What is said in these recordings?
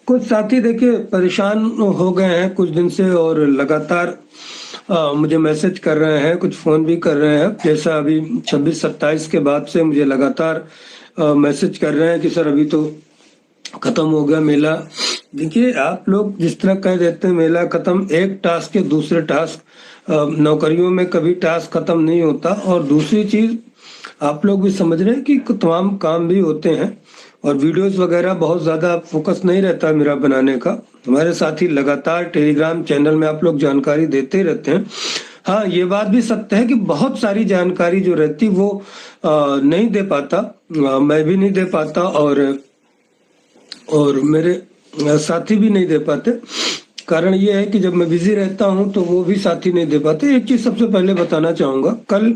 कुछ साथी देखिए परेशान हो गए हैं कुछ दिन से और लगातार मुझे मैसेज कर रहे हैं, कुछ फ़ोन भी कर रहे हैं। जैसा अभी 26-27 के बाद से मुझे लगातार मैसेज कर रहे हैं कि सर अभी तो खत्म हो गया मेला। देखिए आप लोग जिस तरह कह देते हैं मेला खत्म, एक टास्क के दूसरे टास्क, नौकरियों में कभी टास्क खत्म नहीं होता। और दूसरी चीज़ आप लोग भी समझ रहे हैं कि तमाम काम भी होते हैं और वीडियोस वगैरह बहुत ज़्यादा फोकस नहीं रहता है मेरा बनाने का। हमारे साथी लगातार टेलीग्राम चैनल में आप लोग जानकारी देते ही रहते हैं। हाँ, ये बात भी सत्य है कि बहुत सारी जानकारी जो रहती वो नहीं दे पाता, मैं भी नहीं दे पाता और मेरे साथी भी नहीं दे पाते। कारण ये है कि जब मैं बिजी रहता हूं तो वो भी साथी नहीं दे पाते। एक चीज सबसे पहले बताना चाहूंगा, कल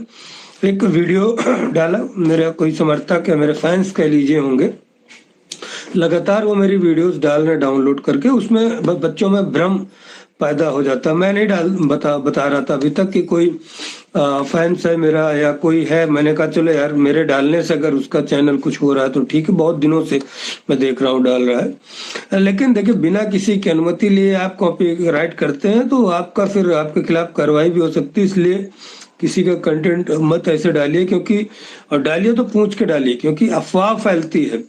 एक वीडियो डाला, मेरा कोई समर्थक या मेरे फैंस कह लीजिए होंगे, लगातार वो मेरी वीडियोस डाल रहे डाउनलोड करके, उसमें बच्चों में भ्रम पैदा हो जाता। मैं नहीं बता रहा था अभी तक कि कोई फैंस है मेरा या कोई है। मैंने कहा चलो यार, मेरे डालने से अगर उसका चैनल कुछ हो रहा है तो ठीक है, बहुत दिनों से मैं देख रहा हूँ डाल रहा है। लेकिन देखिए, बिना किसी की अनुमति लिए आप कॉपी राइट करते हैं तो आपका फिर आपके खिलाफ कार्रवाई भी हो सकती है। इसलिए किसी का कंटेंट मत ऐसे डालिए, क्योंकि और डालिए तो पूछ के डालिए, क्योंकि अफवाह फैलती है।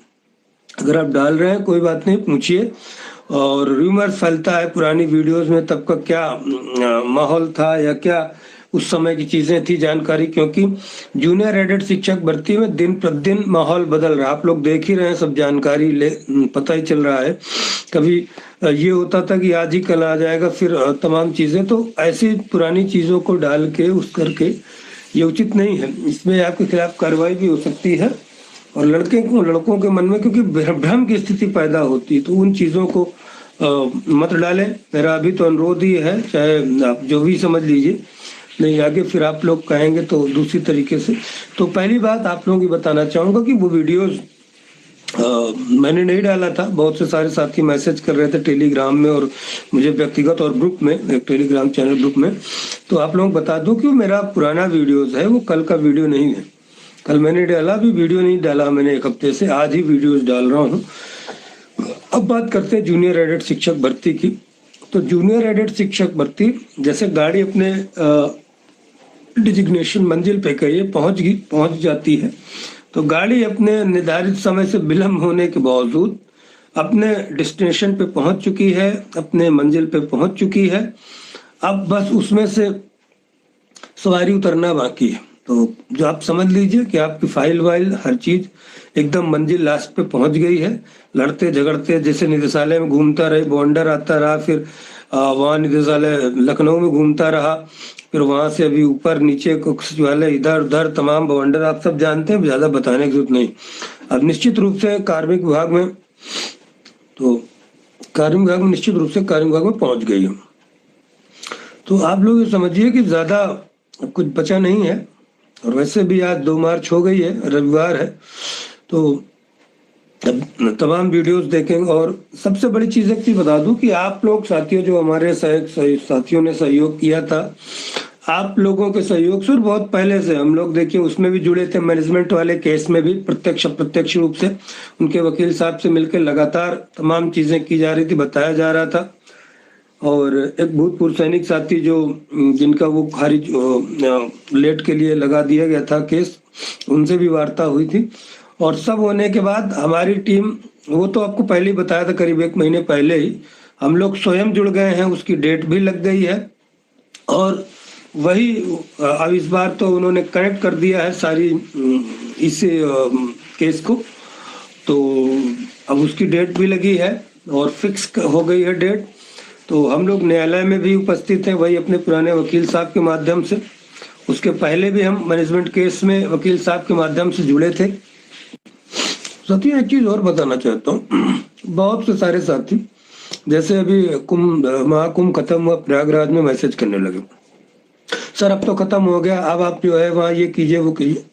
अगर आप डाल रहे हैं कोई बात नहीं, पूछिए। और रूमर्स फैलता है पुरानी वीडियोस में, तब का क्या माहौल था या क्या उस समय की चीजें थी, जानकारी। क्योंकि जूनियर एडेड शिक्षक भर्ती में दिन प्रतिदिन माहौल बदल रहा है, आप लोग देख ही रहे हैं, सब जानकारी ले पता ही चल रहा है। कभी ये होता था कि आज ही कल आ जाएगा, फिर तमाम चीजें। तो ऐसी पुरानी चीजों को डाल के उस करके ये उचित नहीं है, इसमें आपके खिलाफ कार्रवाई भी हो सकती है। और लड़कों के मन में क्योंकि भ्रम की स्थिति पैदा होती है, तो उन चीजों को मत डालें। मेरा अभी तो अनुरोध ही है, चाहे आप जो भी समझ लीजिए, नहीं आगे फिर आप लोग कहेंगे तो दूसरी तरीके से। तो पहली बात आप लोगों की बताना चाहूंगा कि वो वीडियोस मैंने नहीं डाला था। बहुत से सारे साथी मैसेज कर रहे थे टेलीग्राम में और मुझे व्यक्तिगत और ग्रुप में, एक टेलीग्राम चैनल ग्रुप में। तो आप लोग बता दूं कि मेरा पुराना वीडियोस है, वो कल का वीडियो नहीं है। कल मैंने डाला भी वीडियो नहीं डाला मैंने एक हफ्ते से, आज ही वीडियोस डाल रहा हूँ। अब बात करते हैं जूनियर एडेड शिक्षक भर्ती की। तो जूनियर एडेड शिक्षक भर्ती, जैसे गाड़ी अपने डिजिग्नेशन मंजिल पे कहिए पहुंच जाती है, तो गाड़ी अपने निर्धारित समय से विलंब होने के बावजूद अपने डेस्टिनेशन पे पहुंच चुकी है, अपने मंजिल पे पहुंच चुकी है। अब बस उसमें से सवारी उतरना बाकी है। तो जो आप समझ लीजिए कि आपकी फाइल वाइल हर चीज एकदम मंजिल लास्ट पे पहुंच गई है। लड़ते झगड़ते जैसे निदेशालय में घूमता रहे, बॉन्डर आता रहा, फिर वहाँ निदेशालय लखनऊ में घूमता रहा, फिर वहां से अभी ऊपर नीचे सचिवालय, इधर उधर तमाम बवंडर आप सब जानते हैं, ज्यादा बताने की जरूरत नहीं। अब निश्चित रूप से कार्मिक विभाग में, तो कार्मिक विभाग में निश्चित रूप से कार्मिक विभाग में पहुंच गई है। तो आप लोग ये समझिए कि ज्यादा कुछ बचा नहीं है। और वैसे भी आज 2 मार्च हो गई है, रविवार है, तो तमाम वीडियोस देखेंगे। और सबसे बड़ी चीज एक चीज बता दूं कि आप लोग साथियों, जो हमारे साथियों ने सहयोग किया था, आप लोगों के सहयोग से बहुत पहले से हम लोग देखिए उसमें भी जुड़े थे। मैनेजमेंट वाले केस में भी प्रत्यक्ष अप्रत्यक्ष रूप से उनके वकील साहब से मिलकर लगातार तमाम चीजें की जा रही थी, बताया जा रहा था। और एक भूतपूर्व सैनिक साथी जो जिनका वो खारिज लेट के लिए लगा दिया गया था केस, उनसे भी वार्ता हुई थी। और सब होने के बाद हमारी टीम, वो तो आपको पहले ही बताया था, करीब 1 महीने पहले ही हम लोग स्वयं जुड़ गए हैं, उसकी डेट भी लग गई है। और वही अब इस बार तो उन्होंने कनेक्ट कर दिया है सारी इस केस को, तो अब उसकी डेट भी लगी है और फिक्स हो गई है डेट। तो हम लोग न्यायालय में भी उपस्थित हैं, वही अपने पुराने वकील साहब के माध्यम से। उसके पहले भी हम मैनेजमेंट केस में वकील साहब के माध्यम से जुड़े थे। साथियों, एक चीज और बताना चाहता हूँ, बहुत से सारे साथी जैसे अभी महाकुंभ खत्म हुआ प्रयागराज में, मैसेज करने लगे, सर अब तो खत्म हो गया, अब आप जो है वहाँ ये कीजिए वो कीजिए।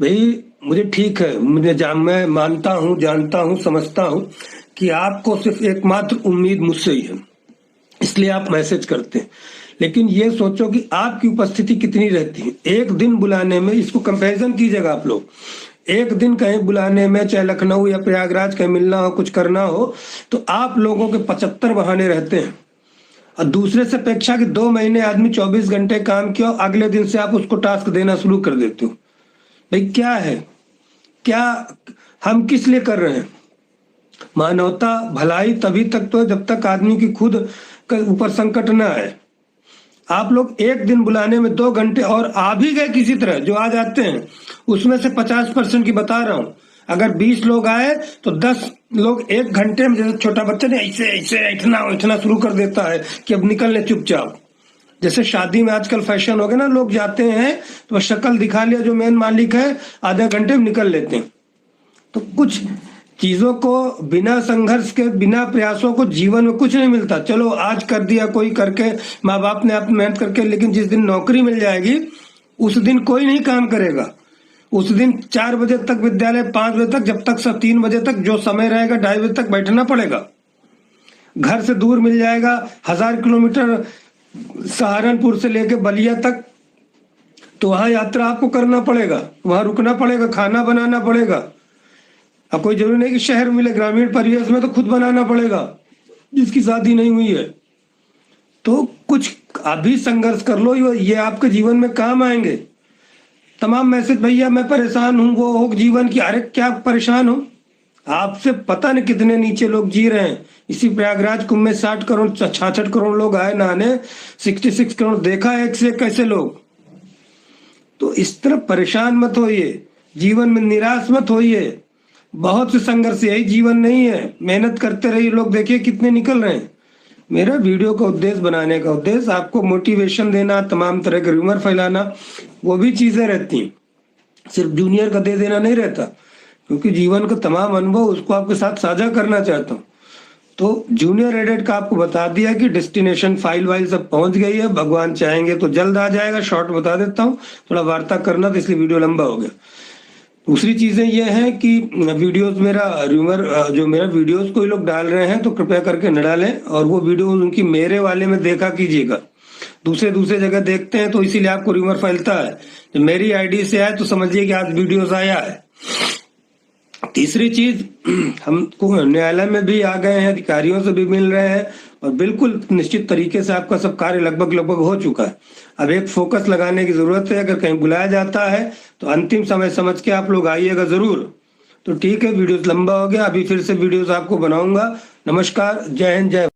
भाई मुझे ठीक है, मैं मानता हूँ, जानता हूँ, समझता हूँ कि आपको सिर्फ एकमात्र उम्मीद मुझसे ही है, इसलिए आप मैसेज करते हैं। लेकिन ये सोचो कि आपकी उपस्थिति कितनी रहती है एक दिन बुलाने में। इसको कंपैरिजन कीजिएगा आप लोग, एक दिन कहीं बुलाने में, चाहे लखनऊ या प्रयागराज कहीं मिलना हो, कुछ करना हो, तो आप लोगों के 75 बहाने रहते हैं। और दूसरे से अपेक्षा कि 2 महीने आदमी 24 घंटे काम किया, अगले दिन से आप उसको टास्क देना शुरू कर देते हो। भाई क्या है, क्या हम किस लिए कर रहे हैं? मानवता भलाई तभी तक तो है जब तक आदमी की खुद के ऊपर संकट ना आए। आप लोग एक दिन बुलाने में 2 घंटे, और आ भी गए किसी तरह, जो आ जाते हैं उसमें से 50% की बता रहा हूं, अगर 20 लोग आए तो 10 लोग 1 घंटे में, जैसे छोटा बच्चा ने ऐसे ऐसे इतना शुरू कर देता है कि अब निकलने चुपचाप। जैसे शादी में आजकल फैशन हो गया ना, लोग जाते हैं तो शक्ल दिखा लिया जो मेन मालिक है, आधे घंटे में निकल लेते हैं। तो कुछ चीजों को बिना संघर्ष के, बिना प्रयासों को जीवन में कुछ नहीं मिलता। चलो आज कर दिया कोई करके, माँ बाप ने आप मेहनत करके, लेकिन जिस दिन नौकरी मिल जाएगी उस दिन कोई नहीं काम करेगा। उस दिन 4 बजे तक विद्यालय, 5 बजे तक, जब तक सब 3 बजे तक जो समय रहेगा 2:30 बजे तक बैठना पड़ेगा। घर से दूर मिल जाएगा 1000 किलोमीटर सहारनपुर से लेके बलिया तक, तो वहां यात्रा आपको करना पड़ेगा, वहां रुकना पड़ेगा, खाना बनाना पड़ेगा। अब कोई जरूरी नहीं कि शहर मिले, ग्रामीण परिवेश में तो खुद बनाना पड़ेगा जिसकी शादी नहीं हुई है। तो कुछ अभी संघर्ष कर लो, ये आपके जीवन में काम आएंगे। तमाम मैसेज, भैया मैं परेशान हूं, वो हो जीवन की, अरे क्या परेशान हो? आपसे पता नहीं कितने नीचे लोग जी रहे हैं। इसी प्रयागराज कुंभ में 60 करोड़ 66 करोड़ लोग आए नहाने, 66 करोड़ देखा एक से कैसे लोग। तो इस तरह परेशान मत होइए, जीवन में निराश मत होइए। बहुत से संघर्ष, यही जीवन नहीं है। मेहनत करते रहिए, लोग देखिए कितने निकल रहे हैं। मेरा वीडियो का उद्देश्य, बनाने का उद्देश्य आपको मोटिवेशन देना, तमाम तरह के रूमर फैलाना, वो भी चीजें रहती हैं, सिर्फ जूनियर का दे देना नहीं रहता। क्योंकि जीवन का तमाम अनुभव उसको आपके साथ साझा करना चाहता हूँ। तो जूनियर एडिट का आपको बता दिया कि डेस्टिनेशन फाइल वाइल सब पहुंच गई है, भगवान चाहेंगे तो जल्द आ जाएगा। शॉर्ट बता देता हूँ, थोड़ा वार्ता करना तो इसलिए वीडियो लंबा हो गया। दूसरी चीजें ये हैं कि वीडियोस, मेरा रूमर जो मेरा वीडियोस कोई लोग डाल रहे हैं तो कृपया करके न डालें, और वो वीडियो उनकी मेरे वाले में देखा कीजिएगा। दूसरे जगह देखते हैं तो इसीलिए आपको रूमर फैलता है। जब मेरी आईडी से आए तो समझिए कि आज वीडियोस आया है। तीसरी चीज, हम न्यायालय में भी आ गए हैं, अधिकारियों से भी मिल रहे हैं, और बिल्कुल निश्चित तरीके से आपका सब कार्य लगभग हो चुका है। अब एक फोकस लगाने की जरूरत है। अगर कहीं बुलाया जाता है तो अंतिम समय समझ के आप लोग आइएगा जरूर। तो ठीक है, वीडियो लंबा हो गया, अभी फिर से वीडियोस आपको बनाऊंगा। नमस्कार, जय हिंद, जय।